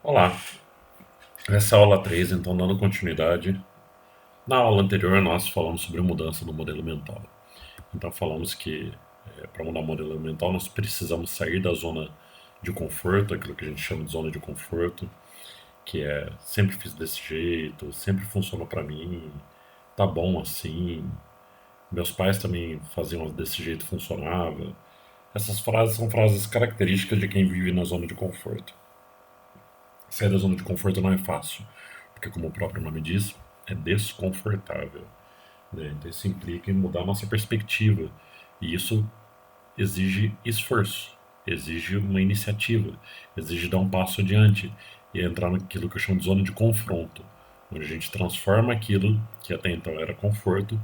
Olá, essa é a aula 3, então dando continuidade. Na aula anterior nós falamos sobre mudança no modelo mental. Então falamos que para mudar o modelo mental nós precisamos sair da zona de conforto, aquilo que a gente chama de zona de conforto, que é sempre fiz desse jeito, sempre funcionou para mim, tá bom assim. Meus pais também faziam desse jeito, funcionava. Essas frases são frases características de quem vive na zona de conforto. Sair da zona de conforto não é fácil, porque, como o próprio nome diz, é desconfortável. Né? Então, isso implica em mudar a nossa perspectiva. E isso exige esforço, exige uma iniciativa, exige dar um passo adiante e entrar naquilo que eu chamo de zona de confronto, onde a gente transforma aquilo que até então era conforto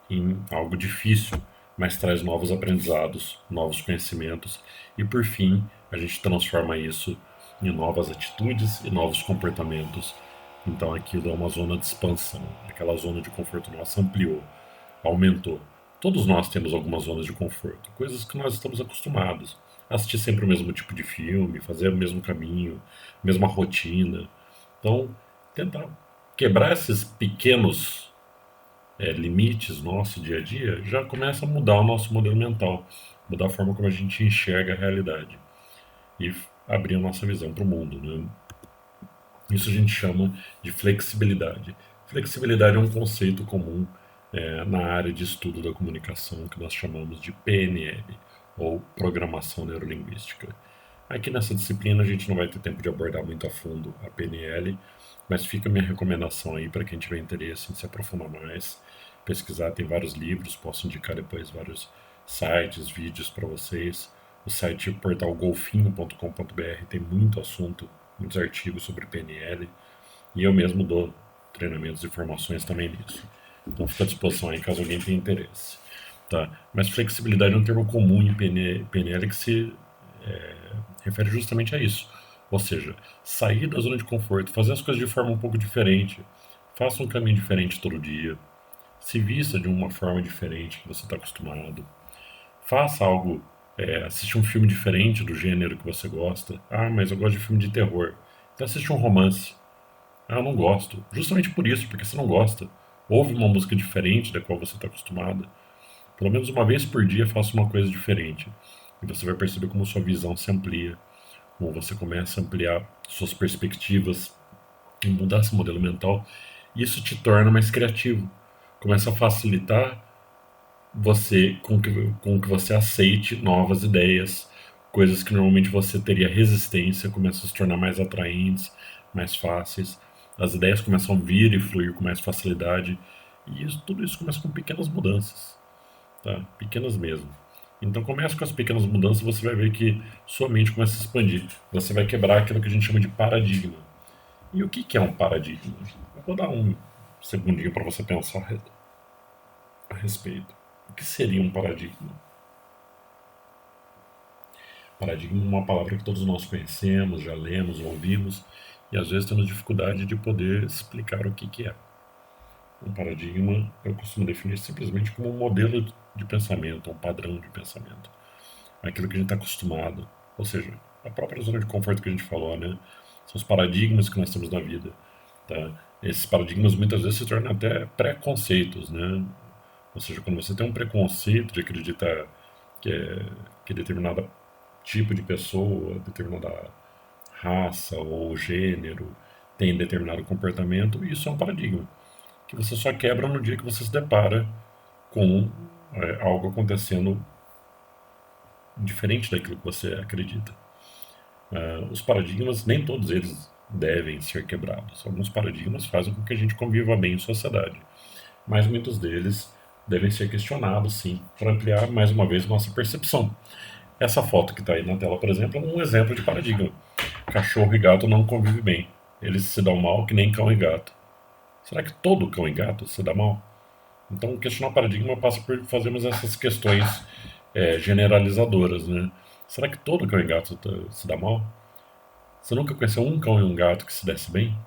em algo difícil, mas traz novos aprendizados, novos conhecimentos e, por fim, a gente transforma isso em novas atitudes e novos comportamentos. Então aquilo é uma zona de expansão, aquela zona de conforto nossa ampliou, aumentou. Todos nós temos algumas zonas de conforto, coisas que nós estamos acostumados. Assistir sempre o mesmo tipo de filme, fazer o mesmo caminho, mesma rotina. Então, tentar quebrar esses pequenos limites no nosso dia a dia, já começa a mudar o nosso modelo mental, mudar a forma como a gente enxerga a realidade e abrir a nossa visão para o mundo. Né? Isso a gente chama de flexibilidade. Flexibilidade é um conceito comum na área de estudo da comunicação que nós chamamos de PNL, ou Programação Neurolinguística. Aqui nessa disciplina a gente não vai ter tempo de abordar muito a fundo a PNL, mas fica a minha recomendação aí para quem tiver interesse em se aprofundar mais, pesquisar, tem vários livros, posso indicar depois vários sites, vídeos para vocês. O site portalgolfinho.com.br tem muito assunto, muitos artigos sobre PNL, e eu mesmo dou treinamentos e formações também nisso. Então fica à disposição aí caso alguém tenha interesse. Tá? Mas flexibilidade é um termo comum em PNL que se refere justamente a isso. Ou seja, sair da zona de conforto, fazer as coisas de forma um pouco diferente, faça um caminho diferente todo dia, se vista de uma forma diferente que você está acostumado, faça algo, assiste um filme diferente do gênero que você gosta. Ah, mas eu gosto de filme de terror. Então assiste um romance. Ah, eu não gosto. Justamente por isso, porque você não gosta. Ouve uma música diferente da qual você está acostumado. Pelo menos uma vez por dia faça uma coisa diferente. E você vai perceber como sua visão se amplia, como você começa a ampliar suas perspectivas e mudar seu modelo mental. E isso te torna mais criativo. Começa a facilitar você com que você aceite novas ideias, coisas que normalmente você teria resistência, começam a se tornar mais atraentes, mais fáceis. As ideias começam a vir e fluir com mais facilidade. E tudo isso começa com pequenas mudanças, tá? Pequenas mesmo. Então comece com as pequenas mudanças, você vai ver que sua mente começa a se expandir. Você vai quebrar aquilo que a gente chama de paradigma. E o que é um paradigma? Eu vou dar um segundinho para você pensar a respeito. O que seria um paradigma? Paradigma é uma palavra que todos nós conhecemos, já lemos, ouvimos, e às vezes temos dificuldade de poder explicar o que é. Um paradigma eu costumo definir simplesmente como um modelo de pensamento, um padrão de pensamento. Aquilo que a gente está acostumado. Ou seja, a própria zona de conforto que a gente falou, né? São os paradigmas que nós temos na vida. Tá? Esses paradigmas muitas vezes se tornam até preconceitos, né? Ou seja, quando você tem um preconceito de acreditar que determinado tipo de pessoa, determinada raça ou gênero tem determinado comportamento, isso é um paradigma que você só quebra no dia que você se depara com algo acontecendo diferente daquilo que você acredita. Os paradigmas, nem todos eles devem ser quebrados. Alguns paradigmas fazem com que a gente conviva bem em sociedade, mas muitos deles devem ser questionados, sim, para ampliar mais uma vez nossa percepção. Essa foto que está aí na tela, por exemplo, é um exemplo de paradigma. Cachorro e gato não convivem bem. Eles se dão mal que nem cão e gato. Será que todo cão e gato se dá mal? Então, questionar o paradigma passa por fazermos essas questões generalizadoras, né? Será que todo cão e gato se dá mal? Você nunca conheceu um cão e um gato que se desse bem?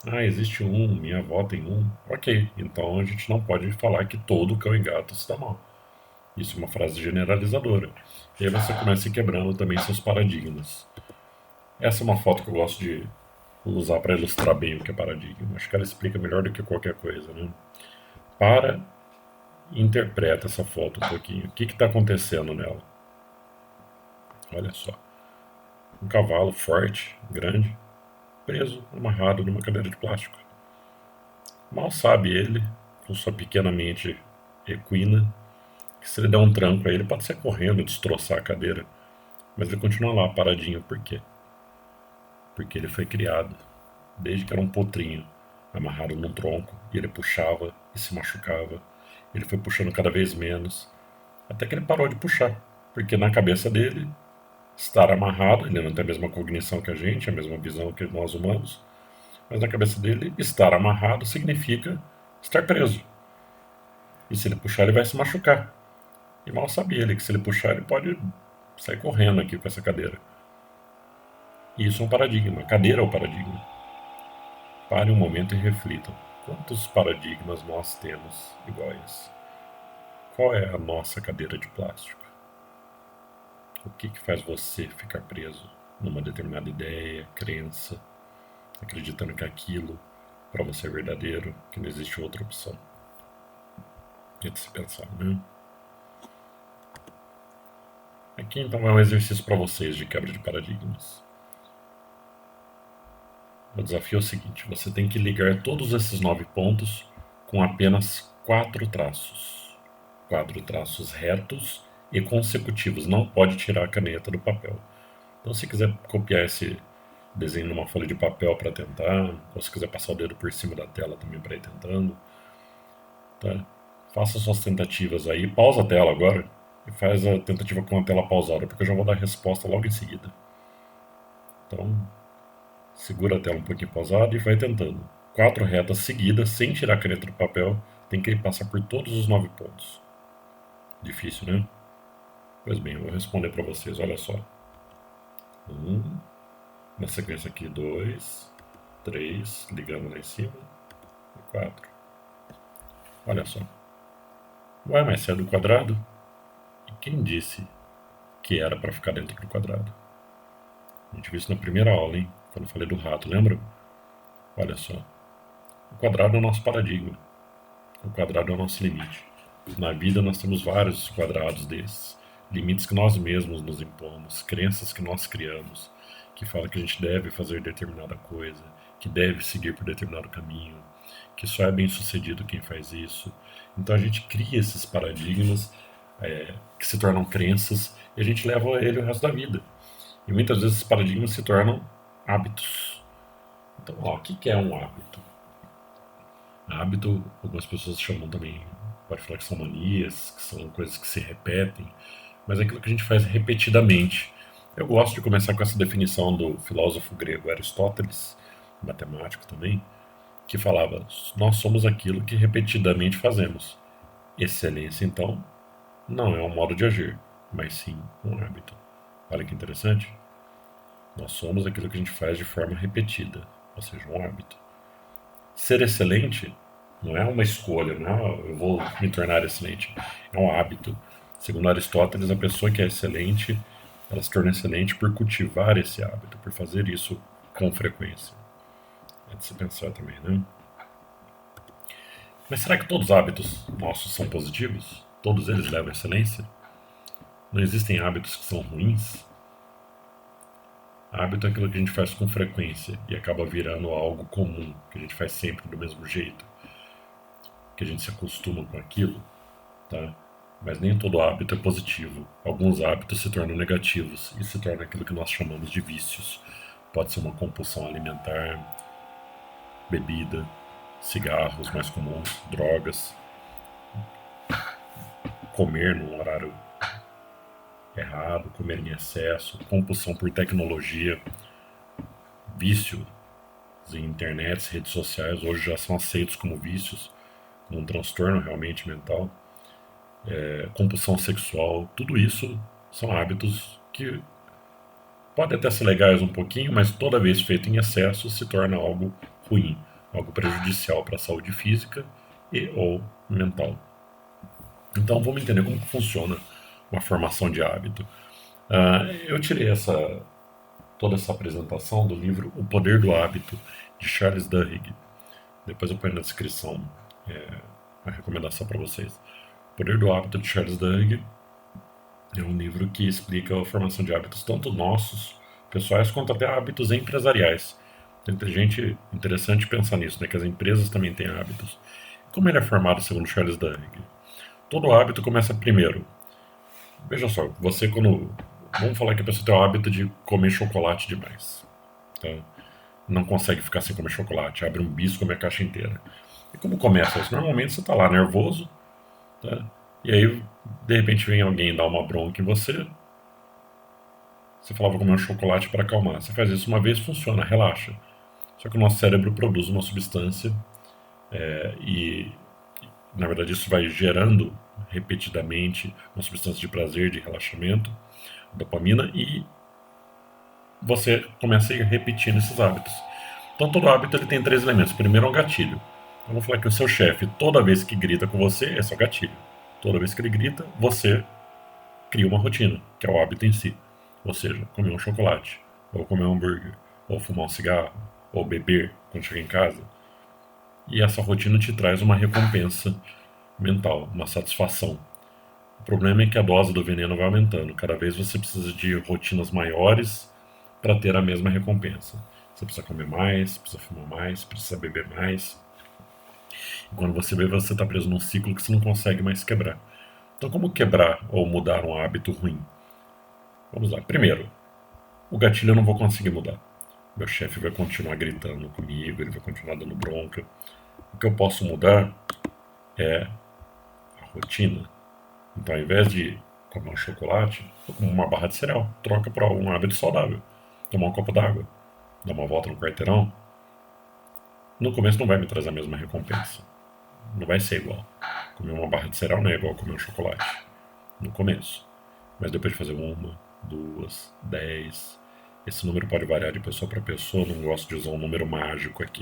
Ah, existe um, minha avó tem um. Ok, então a gente não pode falar que todo cão e gato se dá mal. Isso é uma frase generalizadora. E aí você começa quebrando também seus paradigmas. Essa é uma foto que eu gosto de usar para ilustrar bem o que é paradigma. Acho que ela explica melhor do que qualquer coisa, né? Para e interpreta essa foto um pouquinho. O que está acontecendo nela? Olha só. Um cavalo forte, grande, preso, amarrado numa cadeira de plástico. Mal sabe ele, com sua pequena mente equina, que se ele der um tranco a ele, pode ser correndo e destroçar a cadeira. Mas ele continua lá, paradinho. Por quê? Porque ele foi criado, desde que era um potrinho, amarrado num tronco, e ele puxava e se machucava. Ele foi puxando cada vez menos, até que ele parou de puxar. Porque na cabeça dele, estar amarrado, ele não tem a mesma cognição que a gente, a mesma visão que nós humanos, mas na cabeça dele, estar amarrado significa estar preso. E se ele puxar, ele vai se machucar. E mal sabia ele que se ele puxar, ele pode sair correndo aqui com essa cadeira. E isso é um paradigma. A cadeira é o paradigma. Pare um momento e reflitam. Quantos paradigmas nós temos iguais? Qual é a nossa cadeira de plástico? O que faz você ficar preso numa determinada ideia, crença, acreditando que aquilo para você é verdadeiro, que não existe outra opção? É de se pensar, né? Aqui então é um exercício para vocês de quebra de paradigmas. O desafio é o seguinte: você tem que ligar todos esses 9 pontos com apenas 4 traços. 4 traços retos e consecutivos. Não pode tirar a caneta do papel. Então, se quiser copiar esse desenho numa folha de papel para tentar, ou se quiser passar o dedo por cima da tela também para ir tentando, tá? Faça suas tentativas aí. Pausa a tela agora e faz a tentativa com a tela pausada, porque eu já vou dar a resposta logo em seguida. Então, segura a tela um pouquinho pausada e vai tentando. 4 retas seguidas, sem tirar a caneta do papel. Tem que passar por todos os 9 pontos. Difícil, né? Pois bem, eu vou responder para vocês. Olha só. 1, na sequência aqui 2, 3, ligando lá em cima, e 4. Olha só. Ué, mas se é do quadrado? E quem disse que era para ficar dentro do quadrado? A gente viu isso na primeira aula, hein? Quando eu falei do rato, lembra? Olha só. O quadrado é o nosso paradigma. O quadrado é o nosso limite. Na vida nós temos vários quadrados desses. Limites que nós mesmos nos impomos, crenças que nós criamos, que falam que a gente deve fazer determinada coisa, que deve seguir por determinado caminho, que só é bem sucedido quem faz isso. Então a gente cria esses paradigmas que se tornam crenças e a gente leva ele o resto da vida. E muitas vezes esses paradigmas se tornam hábitos. Então, ó, o que é um hábito? Hábito, algumas pessoas chamam também, pode falar que são manias, que são coisas que se repetem, mas é aquilo que a gente faz repetidamente. Eu gosto de começar com essa definição do filósofo grego Aristóteles, matemático também, que falava: nós somos aquilo que repetidamente fazemos. Excelência, então, não é um modo de agir, mas sim um hábito. Olha que interessante. Nós somos aquilo que a gente faz de forma repetida, ou seja, um hábito. Ser excelente não é uma escolha, não é eu vou me tornar excelente, é um hábito. Segundo Aristóteles, a pessoa que é excelente, ela se torna excelente por cultivar esse hábito, por fazer isso com frequência. É de se pensar também, né? Mas será que todos os hábitos nossos são positivos? Todos eles levam à excelência? Não existem hábitos que são ruins? Hábito é aquilo que a gente faz com frequência e acaba virando algo comum, que a gente faz sempre do mesmo jeito, que a gente se acostuma com aquilo, tá? Mas nem todo hábito é positivo. Alguns hábitos se tornam negativos e se torna aquilo que nós chamamos de vícios. Pode ser uma compulsão alimentar, bebida, cigarros mais comuns, drogas, comer num horário errado, comer em excesso, compulsão por tecnologia, vício em internet, redes sociais, hoje já são aceitos como vícios, como um transtorno realmente mental, compulsão sexual, tudo isso são hábitos que podem até ser legais um pouquinho, mas toda vez feito em excesso se torna algo ruim, algo prejudicial para a saúde física e ou mental. Então vamos entender como que funciona uma formação de hábito. Eu tirei toda essa apresentação do livro O Poder do Hábito, de Charles Duhigg. Depois eu ponho na descrição a recomendação para vocês. O Poder do Hábito, de Charles Duhigg, é um livro que explica a formação de hábitos, tanto nossos, pessoais, quanto até hábitos empresariais. Tem gente interessante pensar nisso, né? Que as empresas também têm hábitos. Como ele é formado, segundo Charles Duhigg? Todo hábito começa primeiro. Veja só, você quando... Vamos falar que a pessoa tem o hábito de comer chocolate demais. Tá? Não consegue ficar sem comer chocolate. Abre um bisco, come a caixa inteira. E como começa isso? Normalmente você está lá nervoso, tá? E aí, de repente, vem alguém dar uma bronca em você. Você fala, vou comer um chocolate para acalmar. Você faz isso uma vez, funciona, relaxa. Só que o nosso cérebro produz uma substância e, na verdade, isso vai gerando repetidamente uma substância de prazer, de relaxamento, dopamina, e você começa a ir repetindo esses hábitos. Então, todo hábito ele tem 3 elementos. Primeiro é um gatilho. Eu vou falar que o seu chefe, toda vez que grita com você, é só gatilho. Toda vez que ele grita, você cria uma rotina, que é o hábito em si. Ou seja, comer um chocolate, ou comer um hambúrguer, ou fumar um cigarro, ou beber quando chegar em casa. E essa rotina te traz uma recompensa mental, uma satisfação. O problema é que a dose do veneno vai aumentando. Cada vez você precisa de rotinas maiores para ter a mesma recompensa. Você precisa comer mais, precisa fumar mais, precisa beber mais. E quando você bebe, você está preso num ciclo que você não consegue mais quebrar. Então, como quebrar ou mudar um hábito ruim? Vamos lá. Primeiro, o gatilho eu não vou conseguir mudar. Meu chefe vai continuar gritando comigo, ele vai continuar dando bronca. O que eu posso mudar é a rotina. Então, ao invés de comer um chocolate, eu como uma barra de cereal. Troca para um hábito saudável. Tomar um copo d'água, dar uma volta no quarteirão. No começo não vai me trazer a mesma recompensa. Não vai ser igual. Comer uma barra de cereal não é igual comer um chocolate. No começo. Mas depois de fazer 1, 2, 10... Esse número pode variar de pessoa para pessoa. Não gosto de usar um número mágico aqui.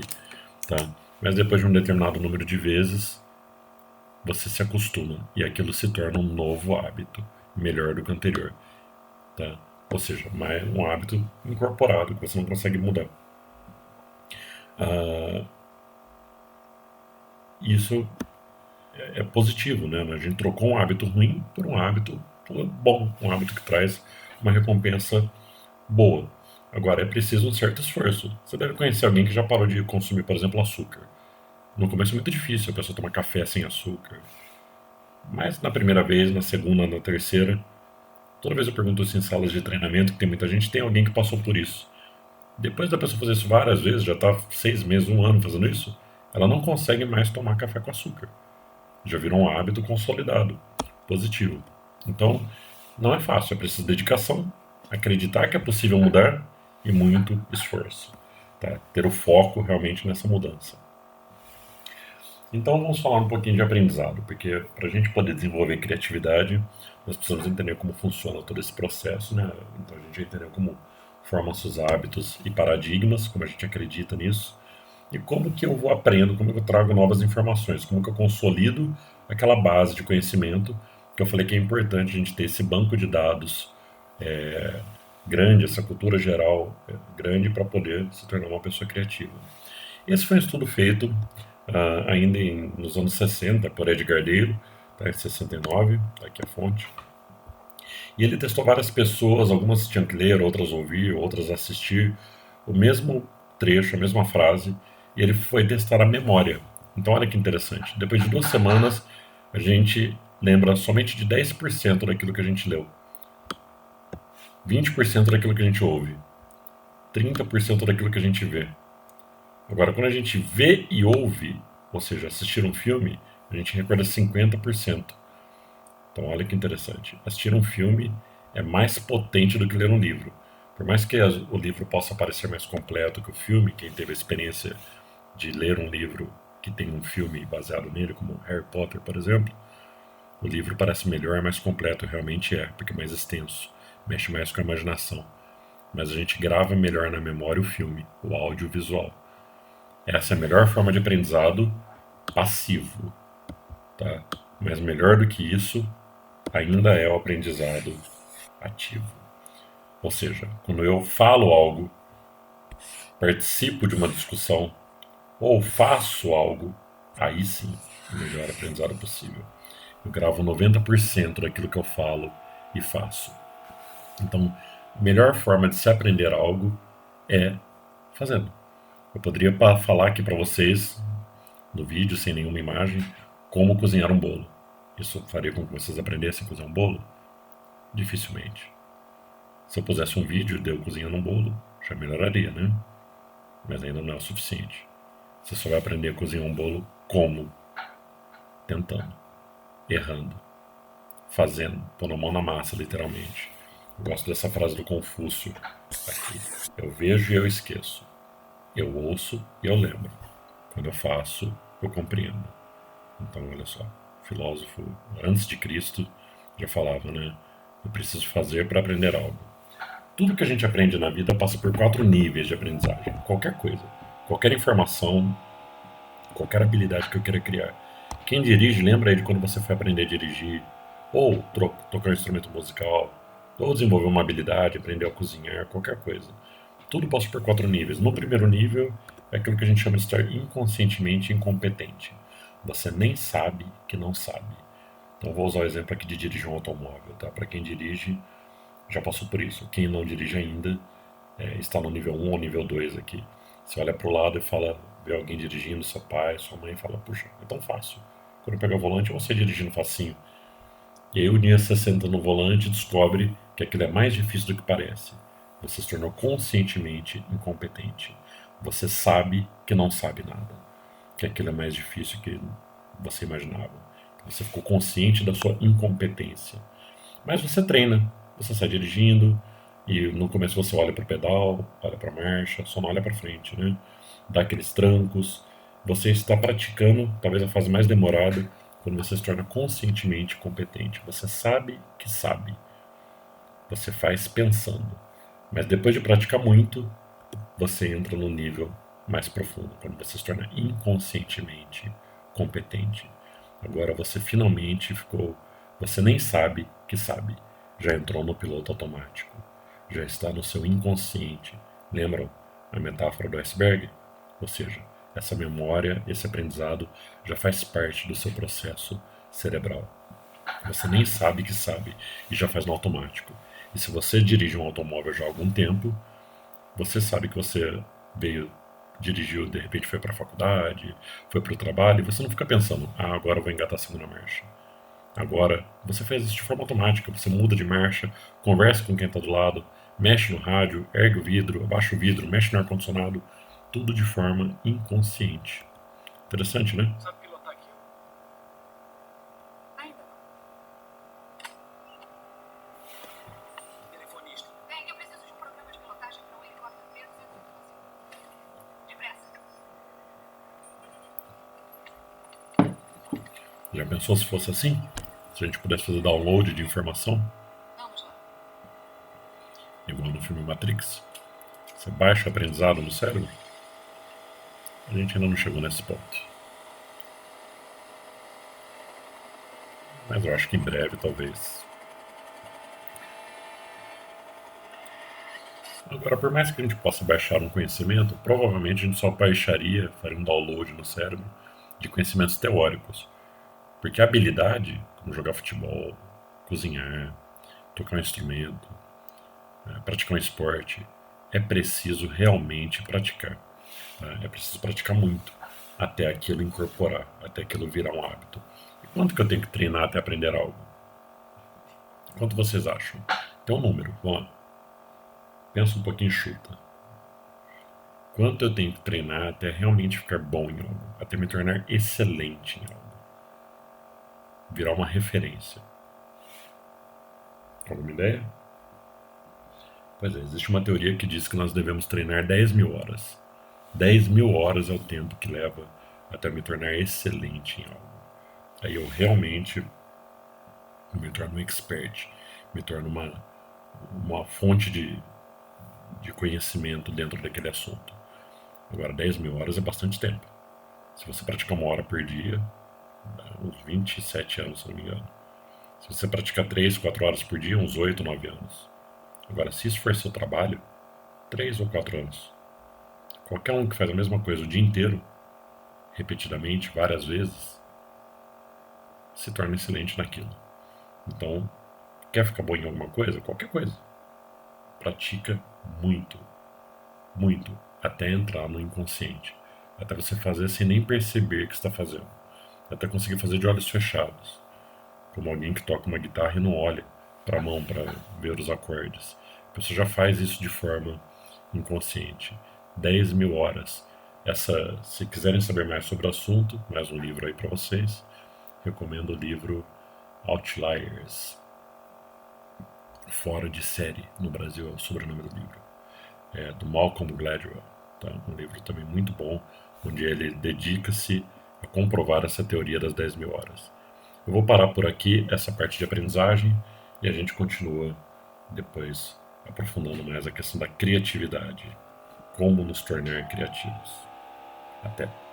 Tá? Mas depois de um determinado número de vezes, você se acostuma. E aquilo se torna um novo hábito. Melhor do que o anterior. Tá? Ou seja, um hábito incorporado que você não consegue mudar. Isso é positivo, né? A gente trocou um hábito ruim por um hábito bom, um hábito que traz uma recompensa boa. Agora, é preciso um certo esforço. Você deve conhecer alguém que já parou de consumir, por exemplo, açúcar. No começo é muito difícil a pessoa tomar café sem açúcar. Mas na primeira vez, na segunda, na terceira, toda vez eu pergunto isso em salas de treinamento, que tem muita gente, tem alguém que passou por isso. Depois da pessoa fazer isso várias vezes, já está 6 meses, 1 ano fazendo isso, ela não consegue mais tomar café com açúcar. Já virou um hábito consolidado, positivo. Então, não é fácil, é preciso dedicação, acreditar que é possível mudar e muito esforço. Tá? Ter o foco realmente nessa mudança. Então, vamos falar um pouquinho de aprendizado, porque para a gente poder desenvolver criatividade, nós precisamos entender como funciona todo esse processo, né? Então, a gente vai entender como formam-se os hábitos e paradigmas, como a gente acredita nisso, e como que eu aprendo, como que eu trago novas informações, como que eu consolido aquela base de conhecimento que eu falei que é importante a gente ter esse banco de dados grande, essa cultura geral grande para poder se tornar uma pessoa criativa. Esse foi um estudo feito ainda nos anos 60 por Edgar Dale, tá, em 69, tá aqui a fonte. E ele testou várias pessoas, algumas tinham que ler, outras ouvir, outras assistir o mesmo trecho, a mesma frase, e ele foi testar a memória. Então olha que interessante, depois de 2 semanas a gente lembra somente de 10% daquilo que a gente leu, 20% daquilo que a gente ouve, 30% daquilo que a gente vê. Agora, quando a gente vê e ouve, ou seja, assistir um filme, a gente recorda 50%. Então, olha que interessante. Assistir um filme é mais potente do que ler um livro. Por mais que o livro possa parecer mais completo que o filme, quem teve a experiência de ler um livro que tem um filme baseado nele, como Harry Potter, por exemplo, o livro parece melhor, mais completo, realmente é, porque é mais extenso, mexe mais com a imaginação. Mas a gente grava melhor na memória o filme, o audiovisual. Essa é a melhor forma de aprendizado passivo, tá? Mas melhor do que isso, ainda é o aprendizado ativo. Ou seja, quando eu falo algo, participo de uma discussão ou faço algo, aí sim, o melhor aprendizado possível. Eu gravo 90% daquilo que eu falo e faço. Então, a melhor forma de se aprender algo é fazendo. Eu poderia falar aqui para vocês, no vídeo, sem nenhuma imagem, como cozinhar um bolo. Isso faria com que vocês aprendessem a cozinhar um bolo? Dificilmente. Se eu pusesse um vídeo de eu cozinhando um bolo, já melhoraria, né? Mas ainda não é o suficiente. Você só vai aprender a cozinhar um bolo como? Tentando, errando, fazendo, pondo a mão na massa, literalmente. Eu gosto dessa frase do Confúcio aqui. Eu vejo e eu esqueço. Eu ouço e eu lembro. Quando eu faço, eu compreendo. Então, olha só, o filósofo antes de Cristo já falava, né? Eu preciso fazer para aprender algo. Tudo que a gente aprende na vida passa por 4 níveis de aprendizagem. Qualquer coisa, qualquer informação, qualquer habilidade que eu queira criar. Quem dirige, lembra aí de quando você foi aprender a dirigir, ou tocar um instrumento musical, ou desenvolver uma habilidade, aprender a cozinhar, qualquer coisa. Tudo passa por 4 níveis. No primeiro nível, é aquilo que a gente chama de estar inconscientemente incompetente. Você nem sabe que não sabe. Então, vou usar o exemplo aqui de dirigir um automóvel. Tá? Para quem dirige, já passou por isso. Quem não dirige ainda, está no nível 1 ou nível 2 aqui. Você olha para o lado e fala, vê alguém dirigindo, seu pai, sua mãe, e fala, puxa, é tão fácil. Quando eu pegar o volante, você dirigindo facinho. E aí o dia você senta no volante e descobre que aquilo é mais difícil do que parece. Você se tornou conscientemente incompetente. Você sabe que não sabe nada. Que aquilo é mais difícil que você imaginava. Você ficou consciente da sua incompetência. Mas você treina. Você sai dirigindo e no começo você olha para o pedal, olha para a marcha, só não olha para frente, né? Dá aqueles trancos. Você está praticando, talvez a fase mais demorada, quando você se torna conscientemente competente. Você sabe que sabe. Você faz pensando. Mas depois de praticar muito, você entra no nível mais profundo, quando você se torna inconscientemente competente. Agora você finalmente ficou. Você nem sabe que sabe. Já entrou no piloto automático. Já está no seu inconsciente. Lembram a metáfora do iceberg? Ou seja, essa memória, esse aprendizado já faz parte do seu processo cerebral. Você nem sabe que sabe e já faz no automático. E se você dirige um automóvel já há algum tempo, você sabe que você veio, dirigiu, de repente foi para a faculdade, foi para o trabalho, e você não fica pensando, agora eu vou engatar a segunda marcha. Agora, você faz isso de forma automática, você muda de marcha, conversa com quem está do lado, mexe no rádio, ergue o vidro, abaixa o vidro, mexe no ar-condicionado, tudo de forma inconsciente. Interessante, né? Sabe pilotar aqui? Ainda não. Telefonista. Bem, eu preciso de um programa de pilotagem para um helicóptero T-212. Depressa. Já pensou se fosse assim? Se a gente pudesse fazer download de informação, Vamos lá. igual no filme Matrix? Você baixa o aprendizado no cérebro? A gente ainda não chegou nesse ponto. Mas eu acho que em breve, talvez. Agora, por mais que a gente possa baixar um conhecimento, provavelmente a gente só baixaria, faria um download no cérebro de conhecimentos teóricos. Porque a habilidade, como jogar futebol, cozinhar, tocar um instrumento, praticar um esporte, é preciso realmente praticar. Tá? É preciso praticar muito até aquilo incorporar, até aquilo virar um hábito. E quanto que eu tenho que treinar até aprender algo? Quanto vocês acham? Tem um número, vamos lá. Pensa um pouquinho e chuta. Quanto eu tenho que treinar até realmente ficar bom em algo? Até me tornar excelente em algo? Virar uma referência. Alguma ideia? Pois é, existe uma teoria que diz que nós devemos treinar 10.000 horas. 10.000 horas é o tempo que leva até me tornar excelente em algo. Aí eu realmente me torno um expert, me torno uma fonte de conhecimento dentro daquele assunto. Agora, 10.000 horas é bastante tempo. Se você praticar 1 hora por dia, dá uns 27 anos, se não me engano. Se você praticar 3, 4 horas por dia, uns 8, 9 anos. Agora, se isso for seu trabalho, 3 ou 4 anos. Qualquer um que faz a mesma coisa o dia inteiro, repetidamente, várias vezes, se torna excelente naquilo. Então, quer ficar bom em alguma coisa? Qualquer coisa. Pratica muito, muito, até entrar no inconsciente. Até você fazer sem nem perceber que está fazendo. Até conseguir fazer de olhos fechados. Como alguém que toca uma guitarra e não olha para a mão para ver os acordes. A pessoa já faz isso de forma inconsciente. 10.000 horas. Se quiserem saber mais sobre o assunto, mais um livro aí para vocês, recomendo o livro Outliers, Fora de Série, no Brasil é o sobrenome do livro, do Malcolm Gladwell. Tá? Um livro também muito bom, onde ele dedica-se a comprovar essa teoria das 10.000 horas. Eu vou parar por aqui essa parte de aprendizagem e a gente continua depois aprofundando mais a questão da criatividade, como nos tornar criativos. Até!